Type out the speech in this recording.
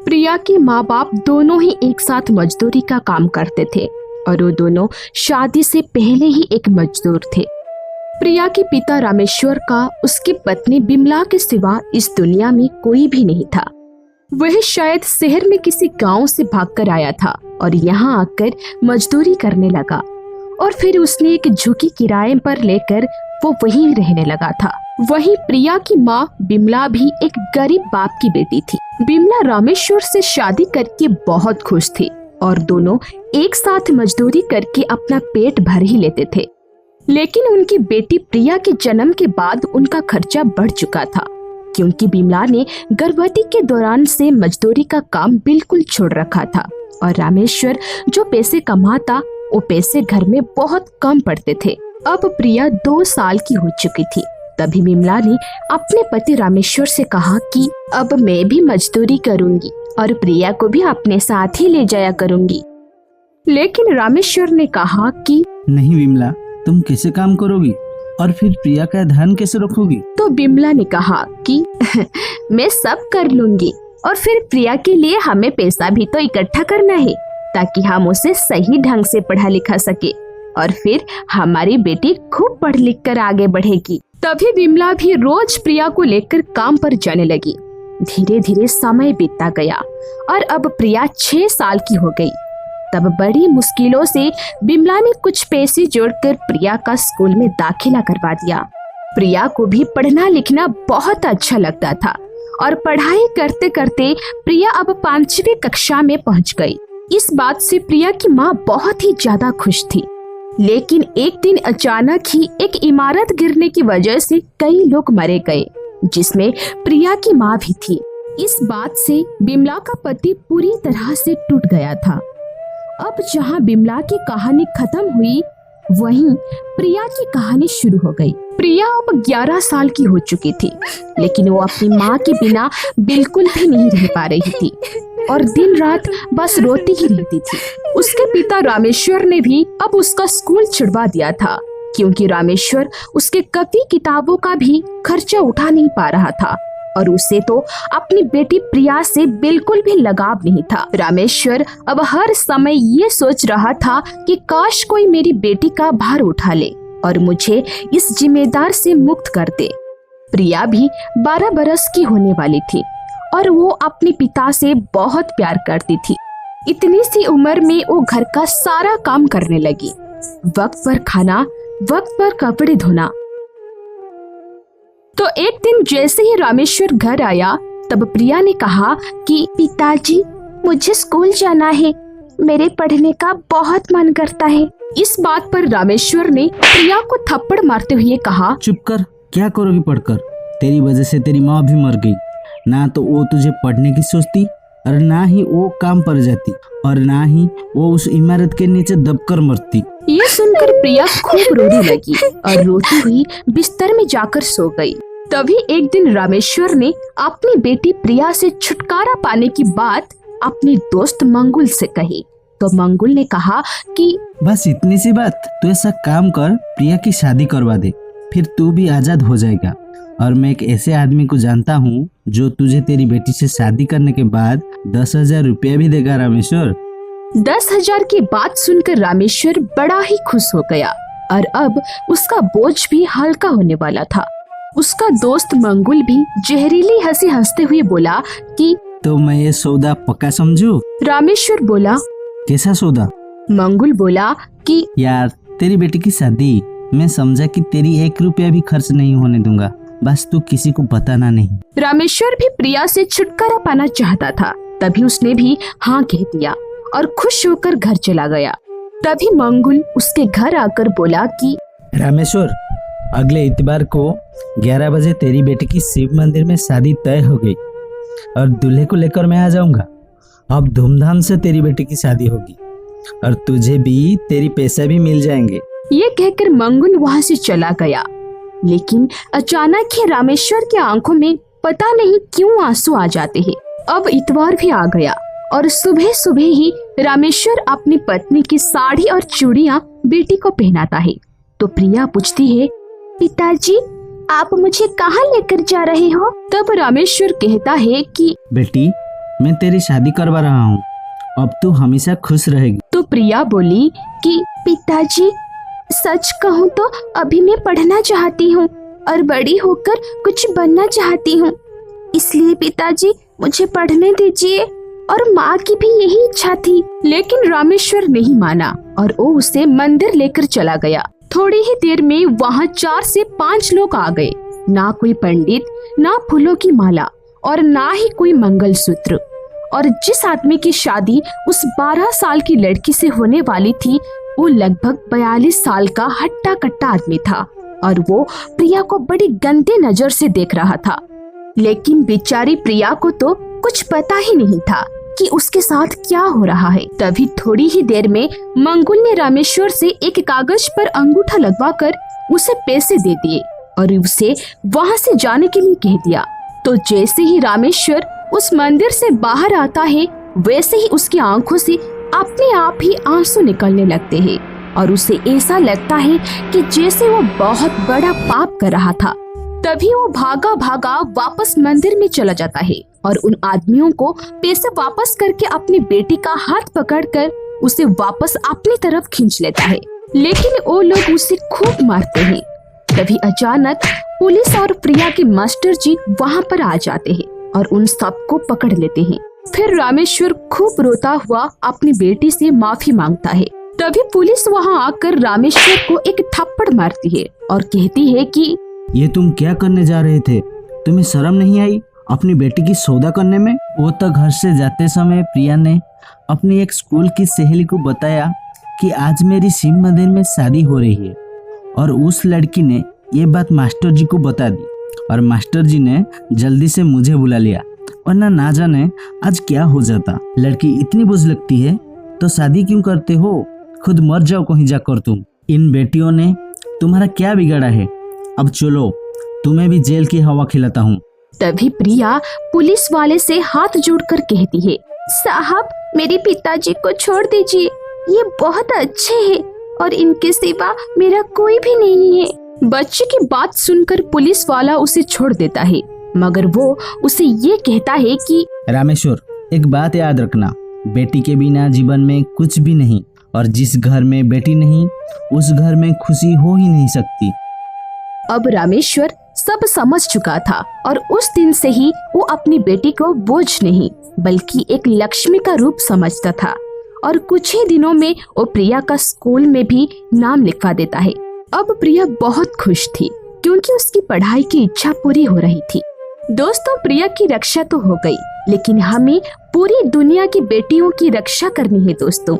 प्रिया के माँ बाप दोनों ही एक साथ मजदूरी का काम करते थे और वो दोनों शादी से पहले ही एक मजदूर थे। प्रिया के पिता रामेश्वर का उसकी पत्नी बिमला के सिवा इस दुनिया में कोई भी नहीं था। वह शायद शहर में किसी गांव से भागकर आया था और यहाँ आकर मजदूरी करने लगा और फिर उसने एक झुग्गी किराए पर लेकर वो वहीं रहने लगा था। वहीं प्रिया की माँ बिमला भी एक गरीब बाप की बेटी थी। बिमला रामेश्वर से शादी करके बहुत खुश थी और दोनों एक साथ मजदूरी करके अपना पेट भर ही लेते थे। लेकिन उनकी बेटी प्रिया के जन्म के बाद उनका खर्चा बढ़ चुका था, क्योंकि बिमला ने गर्भवती के दौरान से मजदूरी का काम बिल्कुल छोड़ रखा था और रामेश्वर जो पैसे कमाता वो पैसे घर में बहुत कम पड़ते थे। अब प्रिया 2 साल की हो चुकी थी। तभी बिमला ने अपने पति रामेश्वर से कहा कि अब मैं भी मजदूरी करूंगी और प्रिया को भी अपने साथ ही ले जाया करूंगी। लेकिन रामेश्वर ने कहा कि नहीं बिमला, तुम कैसे काम करोगी और फिर प्रिया का ध्यान कैसे रखोगी? तो बिमला ने कहा कि मैं सब कर लूंगी और फिर प्रिया के लिए हमें पैसा भी तो इकट्ठा करना है ताकि हम उसे सही ढंग से पढ़ा लिखा सके और फिर हमारी बेटी खूब पढ़ लिख कर आगे बढ़ेगी। तभी बिमला भी रोज प्रिया को लेकर काम पर जाने लगी। धीरे धीरे समय बीतता गया और अब प्रिया 6 साल की हो गई। तब बड़ी मुश्किलों से बिमला ने कुछ पैसे जोड़कर प्रिया का स्कूल में दाखिला करवा दिया। प्रिया को भी पढ़ना लिखना बहुत अच्छा लगता था और पढ़ाई करते करते प्रिया अब 5वीं कक्षा में पहुंच गई। इस बात से प्रिया की माँ बहुत ही ज्यादा खुश थी। लेकिन एक दिन अचानक ही एक इमारत गिरने की वजह से कई लोग मारे गए, जिसमें प्रिया की माँ भी थी। इस बात से बिमला का पति पूरी तरह से टूट गया था। अब जहाँ बिमला की कहानी खत्म हुई, वहीं प्रिया की कहानी शुरू हो गई। प्रिया अब 11 साल की हो चुकी थी, लेकिन वो अपनी माँ के बिना बिल्कुल भी नहीं रह पा रही थी और दिन रात बस रोती ही रहती थी। उसके पिता रामेश्वर ने भी अब उसका स्कूल छुड़वा दिया था, क्योंकि रामेश्वर उसके कॉपी किताबों का भी खर्चा उठा नहीं पा रहा था और उसे तो अपनी बेटी प्रिया से बिल्कुल भी लगाव नहीं था। रामेश्वर अब हर समय ये सोच रहा था कि काश कोई मेरी बेटी का भार उठा ले और मुझे इस जिम्मेदार से मुक्त कर दे। प्रिया भी 12 बरस की होने वाली थी और वो अपने पिता से बहुत प्यार करती थी। इतनी सी उम्र में वो घर का सारा काम करने लगी, वक्त पर खाना, वक्त पर कपड़े धोना। तो एक दिन जैसे ही रामेश्वर घर आया, तब प्रिया ने कहा कि पिताजी, मुझे स्कूल जाना है, मेरे पढ़ने का बहुत मन करता है। इस बात पर रामेश्वर ने प्रिया को थप्पड़ मारते हुए कहा, चुप कर, क्या करोगी पढ़कर? तेरी वजह से तेरी माँ भी मर गई। ना तो वो तुझे पढ़ने की सोचती और ना ही वो काम पर जाती और ना ही वो उस इमारत के नीचे दबकर मरती। ये सुनकर प्रिया खूब रोने लगी और रोती हुई बिस्तर में जाकर सो गई। तभी एक दिन रामेश्वर ने अपनी बेटी प्रिया से छुटकारा पाने की बात अपने दोस्त मंगुल से कही। तो मंगुल ने कहा कि बस इतनी सी बात, तू ऐसा काम कर, प्रिया की शादी करवा दे, फिर तू भी आजाद हो जाएगा। और मैं एक ऐसे आदमी को जानता हूँ जो तुझे तेरी बेटी से शादी करने के बाद 10,000 रुपया भी देगा। रामेश्वर 10,000 की बात सुनकर रामेश्वर बड़ा ही खुश हो गया और अब उसका बोझ भी हल्का होने वाला था। उसका दोस्त मंगुल भी जहरीली हंसी हंसते हुए बोला कि तो मैं ये सौदा पक्का समझूं? रामेश्वर बोला, कैसा सौदा? मंगुल बोला कि यार, तेरी बेटी की शादी मैं समझा कि तेरी 1 रुपया भी खर्च नहीं होने दूंगा, बस तू किसी को बताना नहीं। रामेश्वर भी प्रिया से छुटकारा पाना चाहता था, तभी उसने भी हाँ कह दिया और खुश होकर घर चला गया। तभी मंगुल उसके घर आकर बोला कि रामेश्वर, अगले इतवार को 11 बजे तेरी बेटी की शिव मंदिर में शादी तय हो गई और दूल्हे को लेकर मैं आ जाऊंगा। अब धूमधाम से तेरी बेटी की शादी होगी और तुझे भी तेरी पैसे भी मिल जाएंगे। ये कहकर मंगुल वहाँ से चला गया। लेकिन अचानक ही रामेश्वर की आंखों में पता नहीं क्यों आंसू आ जाते हैं। अब इतवार भी आ गया और सुबह सुबह ही रामेश्वर अपनी पत्नी की साड़ी और चूड़ियाँ बेटी को पहनाता है। तो प्रिया पूछती है, पिताजी, आप मुझे कहाँ लेकर जा रहे हो? तब रामेश्वर कहता है कि बेटी, मैं तेरी शादी करवा रहा हूँ। अब तू हमेशा खुश रहेगी। तो प्रिया बोली कि पिताजी, सच कहूँ तो अभी मैं पढ़ना चाहती हूँ और बड़ी होकर कुछ बनना चाहती हूँ, इसलिए पिताजी मुझे पढ़ने दीजिए। और माँ की भी यही इच्छा थी, लेकिन रामेश्वर नहीं माना और वो उसे मंदिर लेकर चला गया। थोड़ी ही देर में वहाँ 4 से 5 लोग आ गए। ना कोई पंडित, ना फूलों की माला और ना ही कोई मंगलसूत्र। और जिस आदमी की शादी उस 12 साल की लड़की से होने वाली थी, वो लगभग 42 साल का हट्टा कट्टा आदमी था और वो प्रिया को बड़ी गंदे नजर से देख रहा था। लेकिन बेचारी प्रिया को तो कुछ पता ही नहीं था कि उसके साथ क्या हो रहा है। तभी थोड़ी ही देर में मंगुल ने रामेश्वर से एक कागज पर अंगूठा लगवाकर उसे पैसे दे दिए और उसे वहाँ से जाने के लिए कह दिया। तो जैसे ही रामेश्वर उस मंदिर से बाहर आता है, वैसे ही उसकी आंखों से अपने आप ही आंसू निकलने लगते हैं और उसे ऐसा लगता है कि जैसे वो बहुत बड़ा पाप कर रहा था। तभी वो भागा भागा वापस मंदिर में चला जाता है और उन आदमियों को पैसे वापस करके अपनी बेटी का हाथ पकड़कर उसे वापस अपनी तरफ खींच लेता है। लेकिन वो लोग उसे खूब मारते हैं। तभी अचानक पुलिस और प्रिया के मास्टर जी वहाँ पर आ जाते हैं और उन सबको पकड़ लेते हैं। फिर रामेश्वर खूब रोता हुआ अपनी बेटी से माफी मांगता है। तभी पुलिस वहाँ आकर रामेश्वर को एक थप्पड़ मारती है और कहती है कि ये तुम क्या करने जा रहे थे? तुम्हें शर्म नहीं आई अपनी बेटी की सौदा करने में? वो तो घर से जाते समय प्रिया ने अपनी एक स्कूल की सहेली को बताया कि आज मेरी शिव मंदिर में शादी हो रही है और उस लड़की ने ये बात मास्टर जी को बता दी और मास्टर जी ने जल्दी से मुझे बुला लिया, वरना ना जाने आज क्या हो जाता। लड़की इतनी बुझ लगती है तो शादी क्यों करते हो? खुद मर जाओ कहीं जाकर तुम। इन बेटियों ने तुम्हारा क्या बिगाड़ा है? अब चलो, तुम्हें भी जेल की हवा खिलाता हूँ। तभी प्रिया पुलिस वाले से हाथ जोड़कर कहती है, साहब मेरे पिताजी को छोड़ दीजिए, ये बहुत अच्छे हैं और इनके सिवा मेरा कोई भी नहीं है। बच्चे की बात सुनकर पुलिस वाला उसे छोड़ देता है, मगर वो उसे ये कहता है कि रामेश्वर, एक बात याद रखना, बेटी के बिना जीवन में कुछ भी नहीं और जिस घर में बेटी नहीं उस घर में खुशी हो ही नहीं सकती। अब रामेश्वर सब समझ चुका था और उस दिन से ही वो अपनी बेटी को बोझ नहीं बल्कि एक लक्ष्मी का रूप समझता था और कुछ ही दिनों में वो प्रिया का स्कूल में भी नाम लिखवा देता है। अब प्रिया बहुत खुश थी क्योंकि उसकी पढ़ाई की इच्छा पूरी हो रही थी। दोस्तों, प्रिया की रक्षा तो हो गई, लेकिन हमें पूरी दुनिया की बेटियों की रक्षा करनी है दोस्तों।